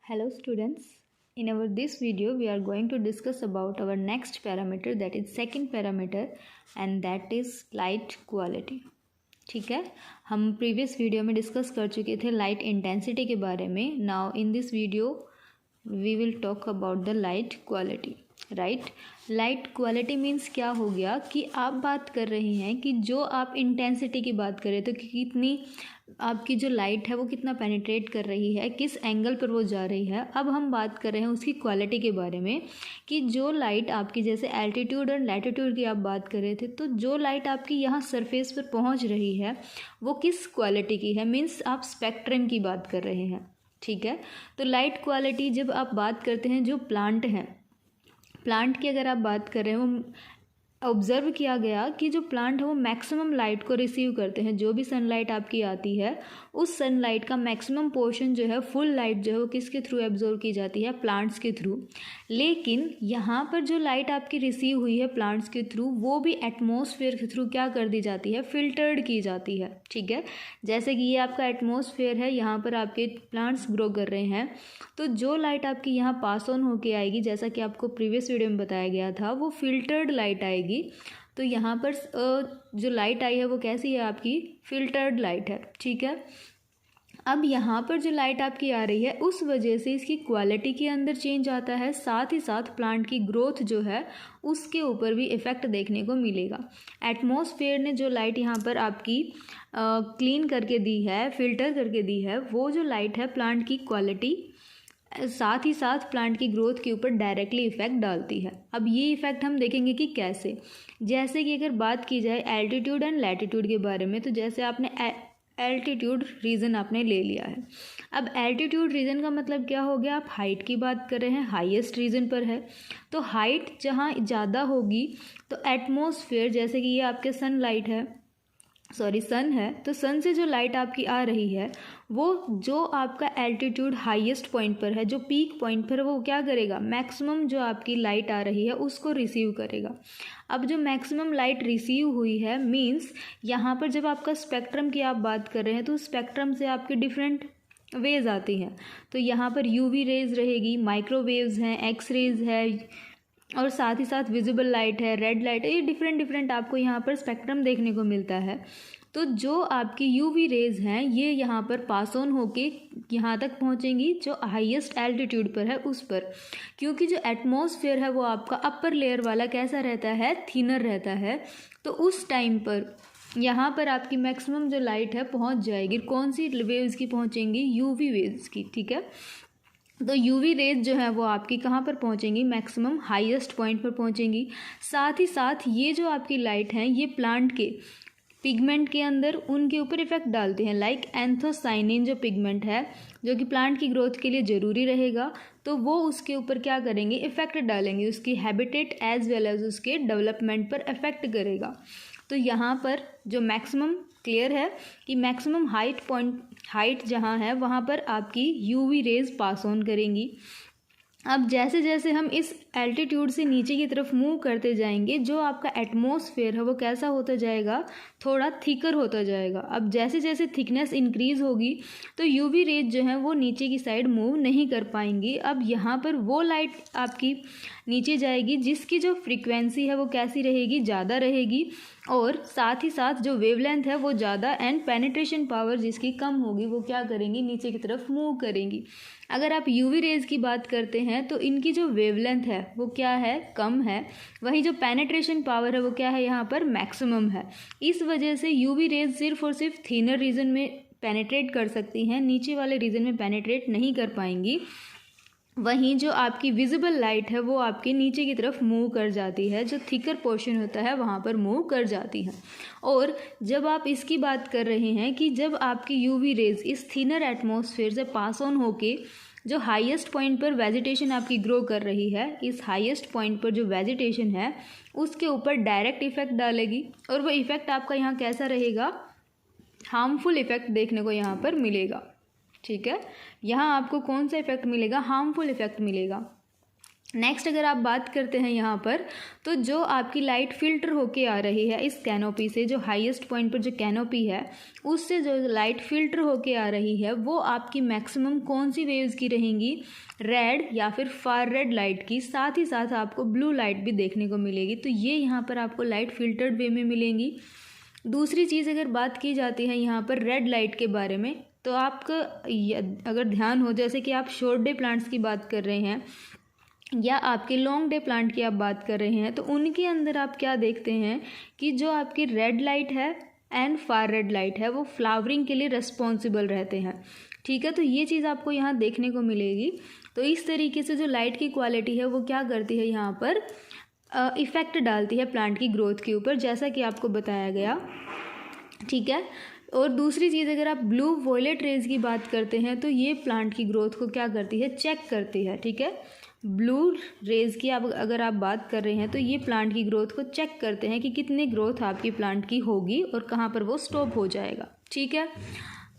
Hello students, in our this video we are going to discuss about our next parameter, that is second parameter, and that is light quality. ठीक है, हम previous video में discuss कर चुके थे light intensity के बारे में. Now in this video we will talk about the light quality. Right, light quality means क्या हो गया कि आप बात कर रहे हैं कि जो आप इंटेंसिटी की बात करें तो कितनी आपकी जो लाइट है वो कितना पेनिट्रेट कर रही है, किस एंगल पर वो जा रही है. अब हम बात कर रहे हैं उसकी क्वालिटी के बारे में कि जो लाइट आपकी, जैसे एल्टीट्यूड और लैटिट्यूड की आप बात कर रहे थे, तो जो लाइट आपकी यहाँ सरफेस पर पहुँच रही है वो किस क्वालिटी की है. मीन्स आप स्पेक्ट्रम की बात कर रहे हैं. ठीक है, तो लाइट क्वालिटी जब आप बात करते हैं, जो प्लांट हैं, प्लांट की अगर आप बात कर रहे हैं, वो ऑब्ज़र्व किया गया कि जो प्लांट है वो मैक्सिमम लाइट को रिसीव करते हैं. जो भी सनलाइट आपकी आती है उस सनलाइट का मैक्सिमम पोर्शन जो है, फुल लाइट जो है वो किसके थ्रू एब्जॉर्व की जाती है, प्लांट्स के थ्रू. लेकिन यहाँ पर जो लाइट आपकी रिसीव हुई है प्लांट्स के थ्रू, वो भी एटमॉस्फेयर के थ्रू क्या कर दी जाती है, फिल्टर्ड की जाती है. ठीक है, जैसे कि ये आपका एटमॉस्फेयर है, यहाँ पर आपके प्लांट्स ग्रो कर रहे हैं, तो जो लाइट आपकी यहाँ पास ऑन होके आएगी, जैसा कि आपको प्रीवियस वीडियो में बताया गया था, वो फिल्टर्ड लाइट आएगी. तो यहाँ पर जो लाइट आई है वो कैसी है, आपकी फिल्टर्ड लाइट है. ठीक है, अब यहाँ पर जो लाइट आपकी आ रही है उस वजह से इसकी क्वालिटी के अंदर चेंज आता है, साथ ही साथ प्लांट की ग्रोथ जो है उसके ऊपर भी इफ़ेक्ट देखने को मिलेगा. एटमॉस्फेयर ने जो लाइट यहाँ पर आपकी क्लीन करके दी है, फिल्टर करके दी है, वो जो लाइट है प्लांट की क्वालिटी साथ ही साथ प्लांट की ग्रोथ के ऊपर डायरेक्टली इफ़ेक्ट डालती है. अब ये इफ़ेक्ट हम देखेंगे कि कैसे. जैसे कि अगर बात की जाए एल्टीट्यूड एंड लैटिट्यूड के बारे में, तो जैसे आपने एल्टीट्यूड रीजन आपने ले लिया है. अब एल्टीट्यूड रीजन का मतलब क्या हो गया, आप हाइट की बात कर रहे हैं, हाईएस्ट रीजन पर है. तो हाइट जहाँ ज़्यादा होगी तो एटमॉस्फेयर, जैसे कि ये आपके सनलाइट है, सन है, तो सन से जो लाइट आपकी आ रही है वो जो आपका एल्टीट्यूड हाईएस्ट पॉइंट पर है, जो पीक पॉइंट पर है, वो क्या करेगा, मैक्सिमम जो आपकी लाइट आ रही है उसको रिसीव करेगा. अब जो मैक्सिमम लाइट रिसीव हुई है, मींस यहाँ पर जब आपका स्पेक्ट्रम की आप बात कर रहे हैं तो स्पेक्ट्रम से आपकी डिफरेंट वेज आती हैं. तो यहाँ पर यूवी रेज रहेगी, माइक्रोवेव्स हैं, एक्स रेज है, और साथ ही साथ विजिबल लाइट है, रेड लाइट है. ये डिफरेंट आपको यहाँ पर स्पेक्ट्रम देखने को मिलता है. तो जो आपकी यूवी रेज हैं ये यहाँ पर पास ऑन होके यहाँ तक पहुँचेंगी जो हाईएस्ट एल्टीट्यूड पर है उस पर, क्योंकि जो एटमॉस्फेयर है वो आपका अपर लेयर वाला कैसा रहता है, थिनर रहता है. तो उस टाइम पर यहाँ पर आपकी मैक्सिमम जो लाइट है पहुँच जाएगी. कौन सी वेव्स की पहुँचेंगी, यूवी वेव्स की. ठीक है, तो यूवी रेज जो है वो आपकी कहाँ पर पहुँचेंगी, मैक्सिमम हाईएस्ट पॉइंट पर पहुँचेंगी. साथ ही साथ ये जो आपकी लाइट हैं ये प्लांट के पिगमेंट के अंदर उनके ऊपर इफेक्ट डालते हैं. लाइक एंथोसाइनिन जो पिगमेंट है, जो कि प्लांट की ग्रोथ के लिए ज़रूरी रहेगा, तो वो उसके ऊपर क्या करेंगे, इफेक्ट डालेंगे, उसकी हैबिटेट एज वेल एज उसके डेवलपमेंट पर इफेक्ट करेगा. तो यहाँ पर जो मैक्सिमम क्लियर है कि मैक्सिमम हाइट जहाँ है वहाँ पर आपकी यूवी रेज पास ऑन करेंगी. अब जैसे जैसे हम इस एल्टीट्यूड से नीचे की तरफ मूव करते जाएंगे, जो आपका एटमॉस्फेयर है वो कैसा होता जाएगा, थोड़ा थिकर होता जाएगा. अब जैसे जैसे थिकनेस इंक्रीज़ होगी तो यूवी रेज जो है वो नीचे की साइड मूव नहीं कर पाएंगी. अब यहाँ पर वो लाइट आपकी नीचे जाएगी जिसकी जो फ्रीक्वेंसी है वो कैसी रहेगी, ज़्यादा रहेगी, और साथ ही साथ जो वेवलेंथ है वो ज़्यादा, एंड पेनिट्रेशन पावर जिसकी कम होगी वो क्या करेंगी, नीचे की तरफ मूव करेंगी. अगर आप यूवी रेज की बात करते हैं तो इनकी जो वेवलेंथ है वो क्या है, कम है, वहीं जो पेनिट्रेशन पावर है वो क्या है, यहाँ पर मैक्सिमम है. इस वजह से यूवी रेज सिर्फ और सिर्फ थिनर रीजन में पेनिट्रेट कर सकती हैं, नीचे वाले रीजन में पेनिट्रेट नहीं कर पाएंगी. वहीं जो आपकी विजिबल लाइट है वो आपके नीचे की तरफ मूव कर जाती है, जो थिकर पोर्शन होता है वहाँ पर मूव कर जाती है. और जब आप इसकी बात कर रहे हैं कि जब आपकी यूवी रेज इस थिनर एटमॉस्फेयर से पास ऑन होके जो हाईएस्ट पॉइंट पर वेजिटेशन आपकी ग्रो कर रही है, इस हाईएस्ट पॉइंट पर जो वेजिटेशन है उसके ऊपर डायरेक्ट इफेक्ट डालेगी, और वो इफ़ेक्ट आपका यहाँ कैसा रहेगा, हार्मफुल इफ़ेक्ट देखने को यहाँ पर मिलेगा. ठीक है, यहाँ आपको कौन सा इफेक्ट मिलेगा, हार्मफुल इफेक्ट मिलेगा. नेक्स्ट अगर आप बात करते हैं यहाँ पर, तो जो आपकी लाइट फिल्टर होके आ रही है इस कैनोपी से, जो हाईएस्ट पॉइंट पर जो कैनोपी है उससे जो लाइट फिल्टर होके आ रही है वो आपकी मैक्सिमम कौन सी वेव्स की रहेंगी, रेड या फिर फार रेड लाइट की। साथ ही साथ आपको ब्लू लाइट भी देखने को मिलेगी, तो ये यहाँ पर आपको लाइट फिल्टर्ड वे में मिलेंगी। दूसरी चीज़ अगर बात की जाती है यहाँ पर रेड लाइट के बारे में, तो आपका अगर ध्यान हो, जैसे कि आप शॉर्ट डे प्लांट्स की बात कर रहे हैं या आपके लॉन्ग डे प्लांट की आप बात कर रहे हैं, तो उनके अंदर आप क्या देखते हैं कि जो आपकी रेड लाइट है एंड फार रेड लाइट है वो फ्लावरिंग के लिए रिस्पॉन्सिबल रहते हैं। ठीक है, तो ये चीज़ आपको यहाँ देखने को मिलेगी। तो इस तरीके से जो लाइट की क्वालिटी है वो क्या करती है, यहाँ पर इफ़ेक्ट डालती है प्लांट की ग्रोथ के ऊपर, जैसा कि आपको बताया गया। ठीक है, और दूसरी चीज़ अगर आप ब्लू वॉयलेट रेज की बात करते हैं तो ये प्लांट की ग्रोथ को क्या करती है, चेक करती है। ठीक है, ब्लू रेज की आप अगर आप बात कर रहे हैं तो ये प्लांट की ग्रोथ को चेक करते हैं कि कितने ग्रोथ आपकी प्लांट की होगी और कहाँ पर वो स्टॉप हो जाएगा। ठीक है,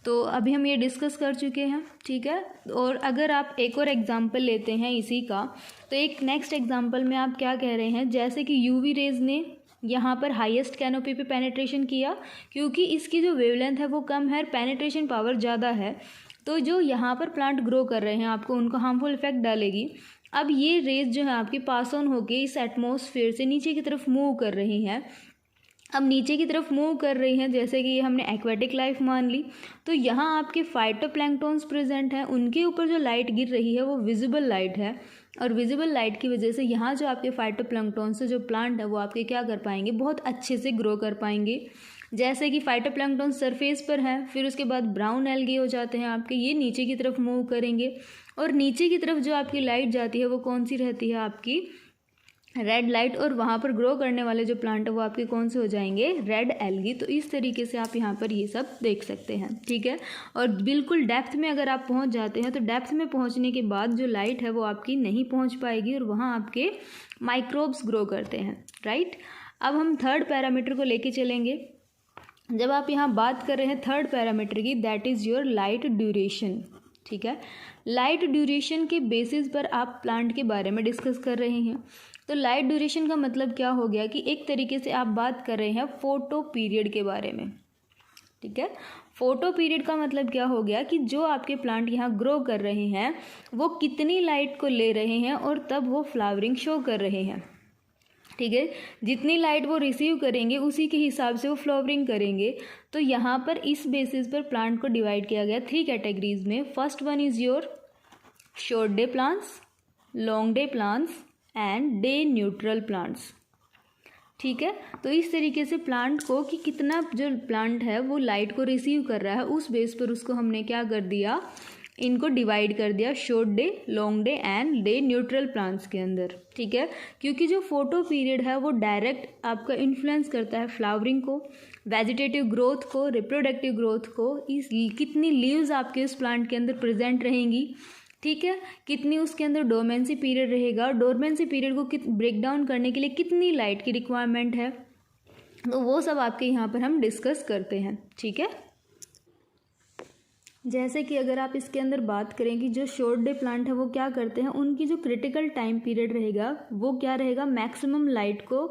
तो अभी हम ये डिस्कस कर चुके हैं। ठीक है, और अगर आप एक और एग्जांपल लेते हैं इसी का, तो एक नेक्स्ट एग्जांपल में आप क्या कह रहे हैं, जैसे कि यूवी रेज ने यहाँ पर हाईएस्ट कैनोपी पे पेनिट्रेशन किया, क्योंकि इसकी जो वेवलेंथ है वो कम है, पेनिट्रेशन पावर ज़्यादा है, तो जो यहाँ पर प्लांट ग्रो कर रहे हैं आपको उनको हार्मफुल इफेक्ट डालेगी। अब ये रेज जो है आपकी पास ऑन होके इस एटमॉस्फेयर से नीचे की तरफ मूव कर रही हैं। अब नीचे की तरफ मूव कर रही हैं, जैसे कि हमने एक्वेटिक लाइफ मान ली, तो यहाँ आपके फाइटोप्लैंक्टन्स प्रेजेंट हैं, उनके ऊपर जो लाइट गिर रही है वो विजिबल लाइट है, और विजिबल लाइट की वजह से यहाँ जो आपके फाइटोप्लैंक्टन्स से जो प्लांट है वो आपके क्या कर पाएंगे, बहुत अच्छे से ग्रो कर पाएंगे। जैसे कि फाइटोप्लैंक्टन सरफेस पर है, फिर उसके बाद ब्राउन एल्गे हो जाते हैं आपके, ये नीचे की तरफ मूव करेंगे, और नीचे की तरफ जो आपकी लाइट जाती है वो कौन सी रहती है, आपकी रेड लाइट, और वहाँ पर ग्रो करने वाले जो प्लांट है वो आपके कौन से हो जाएंगे, रेड एल्गी। तो इस तरीके से आप यहाँ पर ये सब देख सकते हैं। ठीक है, और बिल्कुल डेप्थ में अगर आप पहुँच जाते हैं तो डेप्थ में पहुँचने के बाद जो लाइट है वो आपकी नहीं पहुँच पाएगी, और वहाँ आपके माइक्रोब्स ग्रो करते हैं। राइट, अब हम थर्ड पैरामीटर को लेके चलेंगे। जब आप यहाँ बात कर रहे हैं थर्ड पैरामीटर की, that is your light duration. ठीक है, लाइट ड्यूरेशन के बेसिस पर आप प्लांट के बारे में डिस्कस कर रहे हैं। तो लाइट ड्यूरेशन का मतलब क्या हो गया कि एक तरीके से आप बात कर रहे हैं फोटो पीरियड के बारे में। ठीक है, फोटो पीरियड का मतलब क्या हो गया कि जो आपके प्लांट यहाँ ग्रो कर रहे हैं वो कितनी लाइट को ले रहे हैं और तब वो फ्लावरिंग शो कर रहे हैं। ठीक है, जितनी लाइट वो रिसीव करेंगे उसी के हिसाब से वो फ्लावरिंग करेंगे। तो यहाँ पर इस बेसिस पर प्लांट को डिवाइड किया गया 3 कैटेगरीज में। First one is your short day plants, long day plants and day neutral plants. ठीक है, तो इस तरीके से प्लांट को कि कितना जो प्लांट है वो लाइट को रिसीव कर रहा है उस बेस पर उसको हमने क्या कर दिया, इनको डिवाइड कर दिया short day, long day and day neutral plants के अंदर। ठीक है, क्योंकि जो फोटो पीरियड है वो डायरेक्ट आपका इन्फ्लुएंस करता है फ्लावरिंग को, वेजिटेटिव ग्रोथ को, रिप्रोडक्टिव ग्रोथ को, इस कितनी लीव्स आपके उस प्लांट के अंदर प्रेजेंट रहेंगी। ठीक है, कितनी उसके अंदर डोर्मेंसी पीरियड रहेगा, डोर्मेंसी पीरियड को ब्रेक डाउन करने के लिए कितनी लाइट की रिक्वायरमेंट है, तो वो सब आपके यहाँ पर हम डिस्कस करते हैं। ठीक है, जैसे कि अगर आप इसके अंदर बात करें कि जो शॉर्ट डे प्लांट है वो क्या करते हैं, उनकी जो क्रिटिकल टाइम पीरियड रहेगा वो क्या रहेगा, मैक्सिमम लाइट को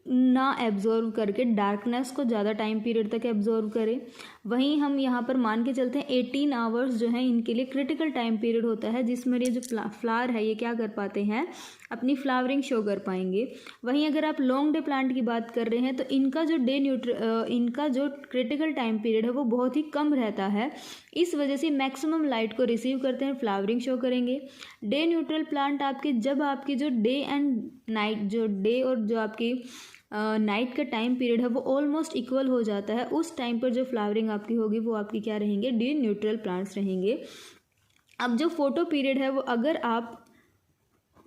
ना एब्जॉर्व करके डार्कनेस को ज़्यादा टाइम पीरियड तक एब्जॉर्व करें। वहीं हम यहाँ पर मान के चलते हैं 18 आवर्स जो है इनके लिए क्रिटिकल टाइम पीरियड होता है, जिसमें ये जो फ्लावर है ये क्या कर पाते हैं, अपनी फ्लावरिंग शो कर पाएंगे। वहीं अगर आप लॉन्ग डे प्लांट की बात कर रहे हैं तो इनका जो इनका जो क्रिटिकल टाइम पीरियड है वो बहुत ही कम रहता है, इस वजह से मैक्सिमम लाइट को रिसीव करते हैं, फ्लावरिंग शो करेंगे। डे न्यूट्रल प्लांट आपके जब आपकी जो डे एंड नाइट, जो डे और जो आपकी नाइट का टाइम पीरियड है वो ऑलमोस्ट इक्वल हो जाता है, उस टाइम पर जो फ्लावरिंग आपकी होगी वो आपकी क्या रहेंगे, डे न्यूट्रल प्लांट्स रहेंगे। अब जो फोटो पीरियड है वो अगर आप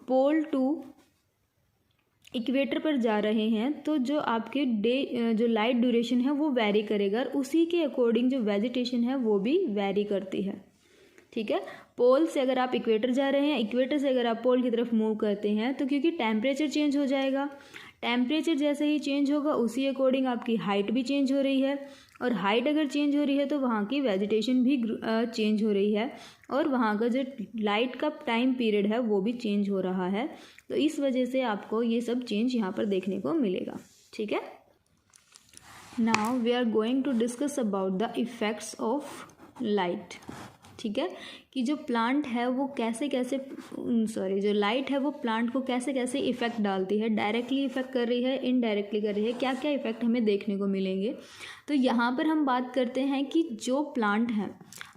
पोल टू इक्वेटर पर जा रहे हैं तो जो आपके डे जो लाइट ड्यूरेशन है वो वैरी करेगा, और उसी के अकॉर्डिंग जो वेजिटेशन है वो भी वैरी करती है। ठीक है, पोल से अगर आप इक्वेटर जा रहे हैं, इक्वेटर से अगर आप पोल की तरफ मूव करते हैं तो क्योंकि टेम्परेचर चेंज हो जाएगा, टेम्परेचर जैसे ही चेंज होगा उसी अकॉर्डिंग आपकी हाइट भी चेंज हो रही है, और हाइट अगर चेंज हो रही है तो वहाँ की वेजिटेशन भी चेंज हो रही है और वहाँ का जो लाइट का टाइम पीरियड है वो भी चेंज हो रहा है। तो इस वजह से आपको ये सब चेंज यहाँ पर देखने को मिलेगा। ठीक है, now we are going to discuss about the effects of light. ठीक है, कि जो प्लांट है वो कैसे कैसे जो लाइट है वो प्लांट को कैसे कैसे इफ़ेक्ट डालती है, डायरेक्टली इफ़ेक्ट कर रही है, इनडायरेक्टली कर रही है, क्या क्या इफ़ेक्ट हमें देखने को मिलेंगे। तो यहाँ पर हम बात करते हैं कि जो प्लांट हैं,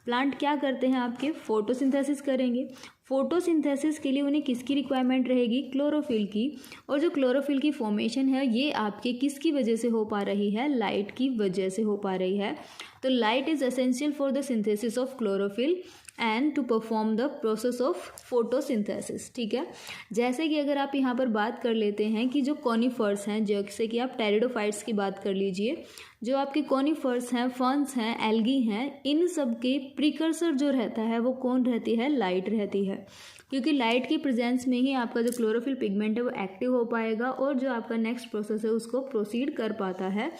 प्लांट क्या करते हैं, आपके फोटोसिंथेसिस करेंगे। फोटोसिंथेसिस के लिए उन्हें किसकी रिक्वायरमेंट रहेगी, क्लोरोफिल की। और जो क्लोरोफिल की फॉर्मेशन है ये आपके किसकी वजह से हो पा रही है, लाइट की वजह से हो पा रही है। तो light is essential for the synthesis of chlorophyll and to perform the process of photosynthesis. ठीक है, जैसे कि अगर आप यहाँ पर बात कर लेते हैं कि जो कॉनिफर्स हैं, जैसे कि आप टेरिडोफाइट्स की बात कर लीजिए, जो आपके कॉनिफर्स हैं, फर्न्स हैं, एल्गी हैं, इन सब के प्रिकर्सर जो रहता है वो कौन रहती है, लाइट रहती है। क्योंकि लाइट की प्रेजेंस में ही आपका जो क्लोरोफिल पिगमेंट है वो एक्टिव हो पाएगा और जो आपका नेक्स्ट प्रोसेस है उसको प्रोसीड कर पाता है।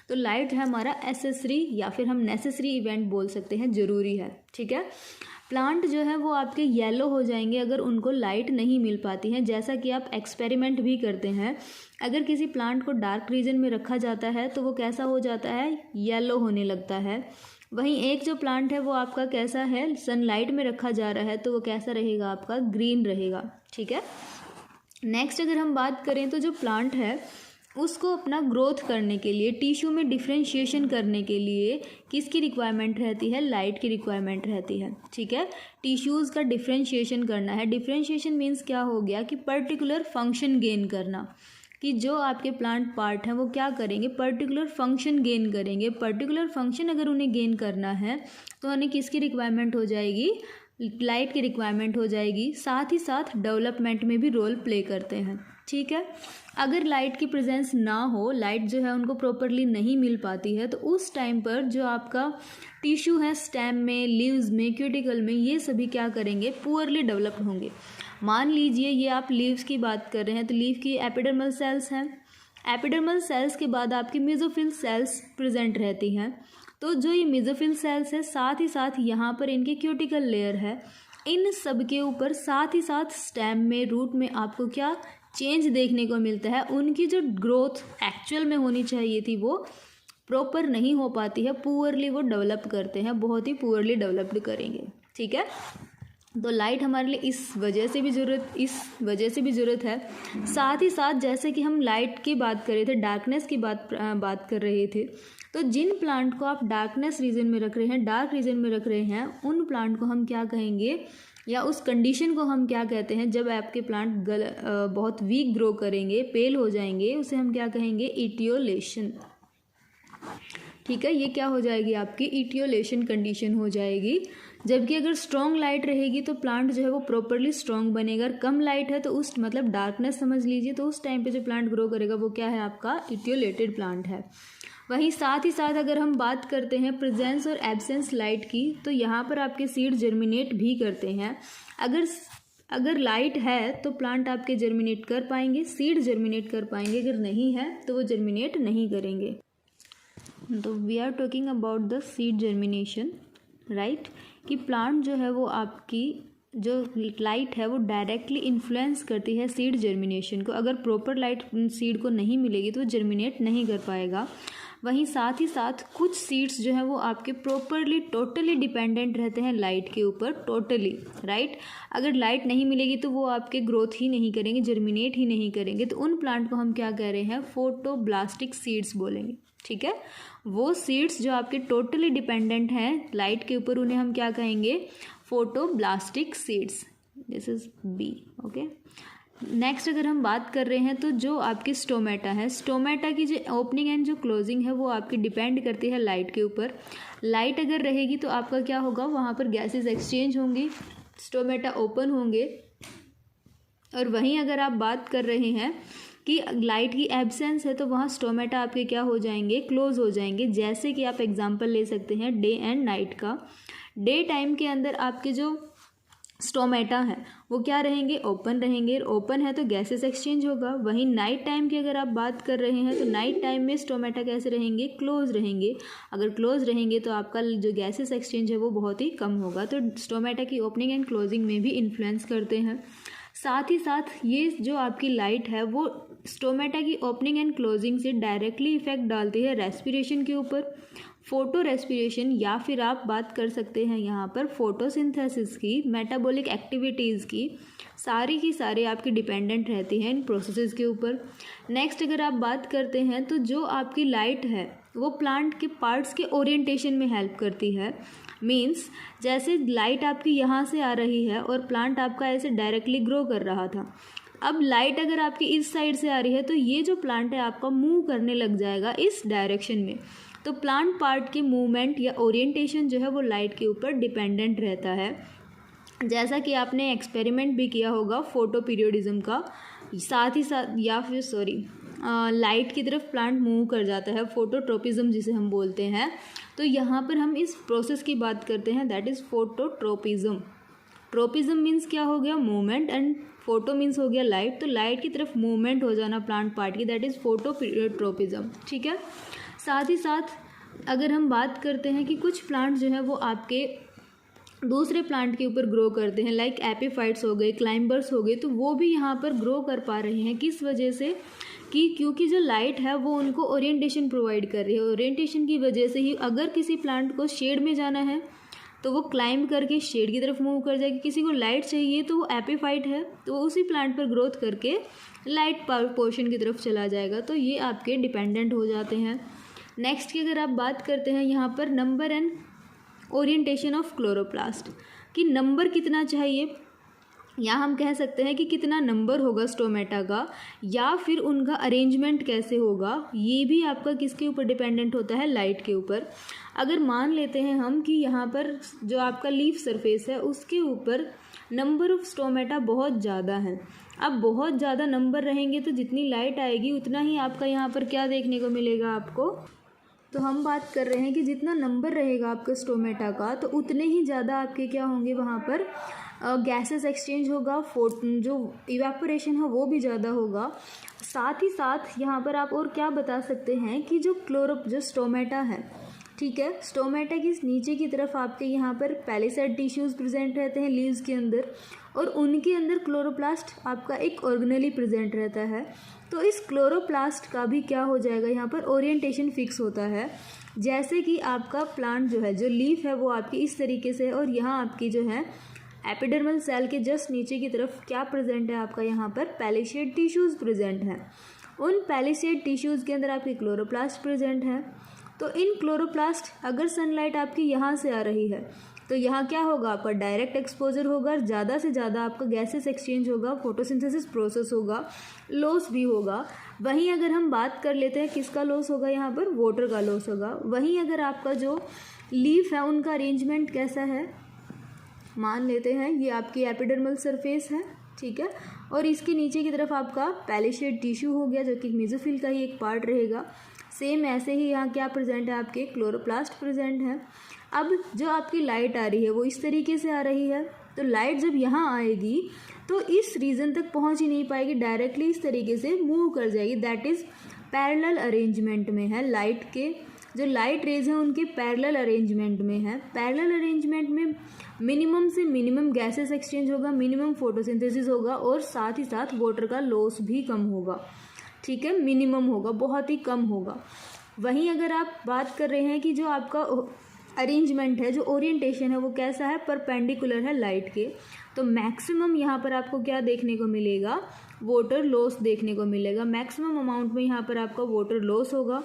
तो लाइट है हमारा एसेसरी या फिर हम नेसेसरी इवेंट बोल सकते हैं, ज़रूरी है। ठीक है, प्लांट जो है वो आपके येलो हो जाएंगे अगर उनको लाइट नहीं मिल पाती है। जैसा कि आप एक्सपेरिमेंट भी करते हैं, अगर किसी प्लांट को डार्क रीजन में रखा जाता है तो वो कैसा हो जाता है, येलो होने लगता है। वहीं एक जो प्लांट है वो आपका कैसा है, सनलाइट में रखा जा रहा है तो वो कैसा रहेगा, आपका ग्रीन रहेगा। ठीक है, नेक्स्ट अगर हम बात करें तो जो प्लांट है उसको अपना ग्रोथ करने के लिए, टिश्यू में डिफ्रेंशिएशन करने के लिए किसकी रिक्वायरमेंट रहती है, लाइट की रिक्वायरमेंट रहती है। ठीक है, टिश्यूज़ का डिफ्रेंशिएशन करना है। डिफ्रेंशिएशन मीन्स क्या हो गया कि पर्टिकुलर फंक्शन गेन करना, कि जो आपके प्लांट पार्ट हैं वो क्या करेंगे, पर्टिकुलर फंक्शन गेन करेंगे। पर्टिकुलर फंक्शन अगर उन्हें गेन करना है तो उन्हें किसकी रिक्वायरमेंट हो जाएगी, लाइट की रिक्वायरमेंट हो जाएगी। साथ ही साथ डेवलपमेंट में भी रोल प्ले करते हैं। ठीक है, अगर लाइट की प्रेजेंस ना हो, लाइट जो है उनको प्रॉपरली नहीं मिल पाती है, तो उस टाइम पर जो आपका टिश्यू है, स्टेम में, लीव्स में, क्यूटिकल में, ये सभी क्या करेंगे, पुअरली डेवलप्ड होंगे। मान लीजिए ये आप लीव्स की बात कर रहे हैं तो लीव की एपिडर्मल सेल्स हैं। एपिडर्मल सेल्स के बाद आपकी मेसोफिल सेल्स प्रेजेंट रहती हैं। तो जो ये मेसोफिल सेल्स है, साथ ही साथ यहाँ पर इनके क्यूटिकल लेयर है, इन सब के ऊपर साथ ही साथ स्टेम में, रूट में आपको क्या चेंज देखने को मिलता है। उनकी जो ग्रोथ एक्चुअल में होनी चाहिए थी वो प्रॉपर नहीं हो पाती है, पुअरली वो डेवलप करते हैं, बहुत ही पुअरली डेवलप्ड करेंगे। ठीक है, तो लाइट हमारे लिए इस वजह से भी ज़रूरत है। साथ ही साथ जैसे कि हम लाइट की बात कर रहे थे, डार्कनेस की बात कर रहे थे, तो जिन प्लांट को आप डार्कनेस रीजन में रख रहे हैं, डार्क रीजन में रख रहे हैं, उन प्लांट को हम क्या कहेंगे, या उस कंडीशन को हम क्या कहते हैं, जब आपके प्लांट बहुत वीक ग्रो करेंगे, पेल हो जाएंगे, उसे हम क्या कहेंगे, इटियोलेशन। ठीक है, ये क्या हो जाएगी, आपकी इटियोलेशन कंडीशन हो जाएगी। जबकि अगर स्ट्रॉन्ग लाइट रहेगी तो प्लांट जो है वो प्रॉपरली स्ट्रॉन्ग बनेगा। अगर कम लाइट है तो उस मतलब डार्कनेस समझ लीजिए, तो उस टाइम पे जो प्लांट ग्रो करेगा वो क्या है, आपका इटियोलेटेड प्लांट है। वहीं साथ ही साथ अगर हम बात करते हैं प्रेजेंस और एब्सेंस लाइट की, तो यहाँ पर आपके सीड जर्मिनेट भी करते हैं। अगर लाइट है तो प्लांट आपके जर्मिनेट कर पाएंगे, सीड जर्मिनेट कर पाएंगे, अगर नहीं है तो वो जर्मिनेट नहीं करेंगे। तो we are talking about the seed germination, right, कि प्लांट जो है वो आपकी जो लाइट है वो डायरेक्टली इन्फ्लुएंस करती है सीड जर्मिनेशन को। अगर प्रॉपर लाइट सीड को नहीं मिलेगी तो वो जर्मिनेट नहीं कर पाएगा। वहीं साथ ही साथ कुछ सीड्स जो है वो आपके प्रॉपरली टोटली डिपेंडेंट रहते हैं लाइट के ऊपर, टोटली, राइट। अगर लाइट नहीं मिलेगी तो वो आपके ग्रोथ ही नहीं करेंगे, जर्मिनेट ही नहीं करेंगे। तो उन प्लांट को हम क्या कह रहे हैं, फोटोब्लास्टिक सीड्स बोलेंगे। ठीक है, वो सीड्स जो आपके टोटली डिपेंडेंट हैं लाइट के ऊपर, उन्हें हम क्या कहेंगे, photoblastic seeds. This is B, okay. Next अगर हम बात कर रहे हैं तो जो आपकी स्टोमेटा है, स्टोमेटा की जो ओपनिंग एंड जो क्लोजिंग है वो आपकी डिपेंड करती है लाइट के ऊपर। लाइट अगर रहेगी तो आपका क्या होगा, वहाँ पर गैसेस एक्सचेंज होंगी, स्टोमेटा ओपन होंगे। और वहीं अगर आप बात कर रहे हैं कि लाइट की एब्सेंस है तो वहाँ स्टोमेटा आपके क्या हो जाएंगे, क्लोज हो जाएंगे। जैसे कि आप एग्जांपल ले सकते हैं डे एंड नाइट का। डे टाइम के अंदर आपके जो स्टोमेटा है वो क्या रहेंगे, ओपन रहेंगे। ओपन है तो गैसेस एक्सचेंज होगा। वहीं नाइट टाइम की अगर आप बात कर रहे हैं तो नाइट टाइम में स्टोमेटा कैसे रहेंगे, क्लोज रहेंगे। अगर क्लोज रहेंगे तो आपका जो गैसेस एक्सचेंज है वो बहुत ही कम होगा। तो स्टोमेटा की ओपनिंग एंड क्लोजिंग में भी इन्फ्लुएंस करते हैं। साथ ही साथ ये जो आपकी लाइट है वो स्टोमेटा की ओपनिंग एंड क्लोजिंग से डायरेक्टली इफेक्ट डालती है रेस्पिरेशन के ऊपर, फोटो रेस्पिरेशन, या फिर आप बात कर सकते हैं यहाँ पर फोटोसिंथेसिस की, मेटाबॉलिक एक्टिविटीज़ की, सारी की सारी आपकी डिपेंडेंट रहती हैं इन प्रोसेसेस के ऊपर। नेक्स्ट अगर आप बात करते हैं तो जो आपकी लाइट है वो प्लांट के पार्ट्स के ओरिएंटेशन में हेल्प करती है। मीन्स जैसे लाइट आपकी यहाँ से आ रही है और प्लांट आपका ऐसे डायरेक्टली ग्रो कर रहा था, अब लाइट अगर आपकी इस साइड से आ रही है तो ये जो प्लांट है आपका मूव करने लग जाएगा इस डायरेक्शन में। तो प्लांट पार्ट की मूवमेंट या ओरिएंटेशन जो है वो लाइट के ऊपर डिपेंडेंट रहता है। जैसा कि आपने एक्सपेरिमेंट भी किया होगा फोटो पीरियोडिज्म का, साथ ही साथ या फिर लाइट की तरफ प्लांट मूव कर जाता है, फोटोट्रोपिज्म जिसे हम बोलते हैं। तो यहाँ पर हम इस प्रोसेस की बात करते हैं, that is phototropism. Tropism means क्या हो गया, मूवमेंट, एंड फोटो मीन्स हो गया लाइट। तो लाइट की तरफ मूवमेंट हो जाना प्लांट पार्ट की, दैट इज़ फोटोट्रोपिज्म। ठीक है। साथ ही साथ अगर हम बात करते हैं कि कुछ प्लांट जो है वो आपके दूसरे प्लांट के ऊपर ग्रो करते हैं, लाइक एपीफाइट्स हो गए, क्लाइंबर्स हो गए, तो वो भी यहाँ पर ग्रो कर पा रहे हैं। किस वजह से कि क्योंकि जो लाइट है वो उनको ओरिएंटेशन प्रोवाइड कर रही है। ओरिएंटेशन की वजह से ही अगर किसी प्लांट को शेड में जाना है तो वो क्लाइंब करके शेड की तरफ मूव कर जाएगी। किसी को लाइट चाहिए तो वो एपीफाइट है तो वो उसी प्लांट पर ग्रोथ करके लाइट पोर्शन की तरफ चला जाएगा। तो ये आपके डिपेंडेंट हो जाते हैं। नेक्स्ट की अगर आप बात करते हैं यहाँ पर number and orientation of chloroplast, कि नंबर कितना चाहिए, या हम कह सकते हैं कि कितना नंबर होगा स्टोमेटा का, या फिर उनका अरेंजमेंट कैसे होगा, ये भी आपका किसके ऊपर डिपेंडेंट होता है, लाइट के ऊपर। अगर मान लेते हैं हम कि यहाँ पर जो आपका लीफ सरफेस है उसके ऊपर नंबर ऑफ स्टोमेटा बहुत ज़्यादा है। अब बहुत ज़्यादा नंबर रहेंगे तो जितनी लाइट आएगी उतना ही आपका यहाँ पर क्या देखने को मिलेगा आपको, तो हम बात कर रहे हैं कि जितना नंबर रहेगा आपका स्टोमेटा का तो उतने ही ज़्यादा आपके क्या होंगे वहाँ पर गैसेस एक्सचेंज होगा, जो इवेपोरेशन है वो भी ज़्यादा होगा। साथ ही साथ यहाँ पर आप और क्या बता सकते हैं कि जो स्टोमेटा है, ठीक है, स्टोमेटा की नीचे की तरफ आपके यहाँ पर पैलिसेड टिश्यूज़ प्रेजेंट रहते हैं लीव्स के अंदर, और उनके अंदर क्लोरोप्लास्ट आपका एक ऑर्गेनली प्रेजेंट रहता है। तो इस क्लोरोप्लास्ट का भी क्या हो जाएगा, यहाँ पर ओरिएंटेशन फिक्स होता है। जैसे कि आपका प्लांट जो है, जो लीफ है वो आपकी इस तरीके से है, और यहाँ आपकी जो है एपिडर्मल सेल के जस्ट नीचे की तरफ क्या प्रेजेंट है आपका, यहाँ पर पैलिसेड टिश्यूज़ प्रेजेंट हैं। उन पैलिसेड टिश्यूज़ के अंदर आपके क्लोरोप्लास्ट प्रेजेंट है। तो इन क्लोरोप्लास्ट, अगर सनलाइट आपकी यहाँ से आ रही है तो यहाँ क्या होगा, आपका डायरेक्ट एक्सपोजर होगा, ज़्यादा से ज़्यादा आपका गैसेस एक्सचेंज होगा, फोटोसिंथेसिस प्रोसेस होगा, लॉस भी होगा। वहीं अगर हम बात कर लेते हैं किसका लॉस होगा, यहाँ पर वाटर का लॉस होगा। वहीं अगर आपका जो लीफ है उनका अरेंजमेंट कैसा है, मान लेते हैं ये आपकी एपिडर्मल सरफेस है, ठीक है, और इसके नीचे की तरफ आपका पैलिसेड टिश्यू हो गया जो कि मेसोफिल का ही एक पार्ट रहेगा। सेम ऐसे ही यहाँ क्या प्रेजेंट है, आपके क्लोरोप्लास्ट प्रेजेंट है। अब जो आपकी लाइट आ रही है वो इस तरीके से आ रही है, तो लाइट जब यहाँ आएगी तो इस रीजन तक पहुँच ही नहीं पाएगी, डायरेक्टली इस तरीके से मूव कर जाएगी। दैट इज़ पैरेलल अरेंजमेंट में है, लाइट के जो लाइट रेज हैं उनके पैरेलल अरेंजमेंट में है। पैरेलल अरेंजमेंट में मिनिमम से मिनिमम गैसेस एक्सचेंज होगा, मिनिमम फोटोसिंथेसिस होगा, और साथ ही साथ वाटर का लॉस भी कम होगा, ठीक है, मिनिमम होगा, बहुत ही कम होगा। वहीं अगर आप बात कर रहे हैं कि जो आपका अरेंजमेंट है, जो ओरिएंटेशन है वो कैसा है, परपेंडिकुलर है लाइट के, तो मैक्सिमम यहाँ पर आपको क्या देखने को मिलेगा, वाटर लॉस देखने को मिलेगा। मैक्सिमम अमाउंट में यहाँ पर आपका वाटर लॉस होगा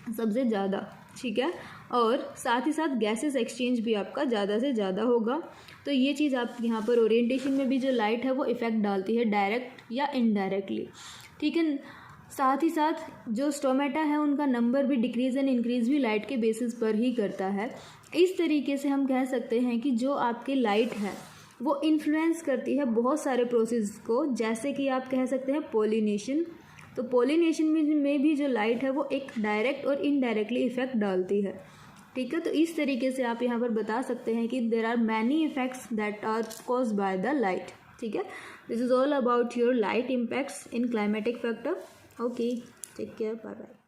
सबसे ज़्यादा, ठीक है, और साथ ही साथ गैसेस एक्सचेंज भी आपका ज़्यादा से ज़्यादा होगा। तो ये चीज़ आप यहाँ पर ओरिएंटेशन में भी जो लाइट है वो इफ़ेक्ट डालती है, डायरेक्ट या इनडायरेक्टली, ठीक है। साथ ही साथ जो स्टोमेटा है उनका नंबर भी डिक्रीज़ एंड इंक्रीज़ भी लाइट के बेसिस पर ही करता है। इस तरीके से हम कह सकते हैं कि जो आपकी लाइट है वो इन्फ्लुएंस करती है बहुत सारे प्रोसेस को, जैसे कि आप कह सकते हैं पोलिनेशन। तो पोलिनेशन में भी जो लाइट है वो एक डायरेक्ट और इनडायरेक्टली इफ़ेक्ट डालती है। ठीक है, तो इस तरीके से आप यहाँ पर बता सकते हैं कि there are many effects that are cause by the light. ठीक है, this is all about your light impacts in climatic factor. Okay, take care, bye bye.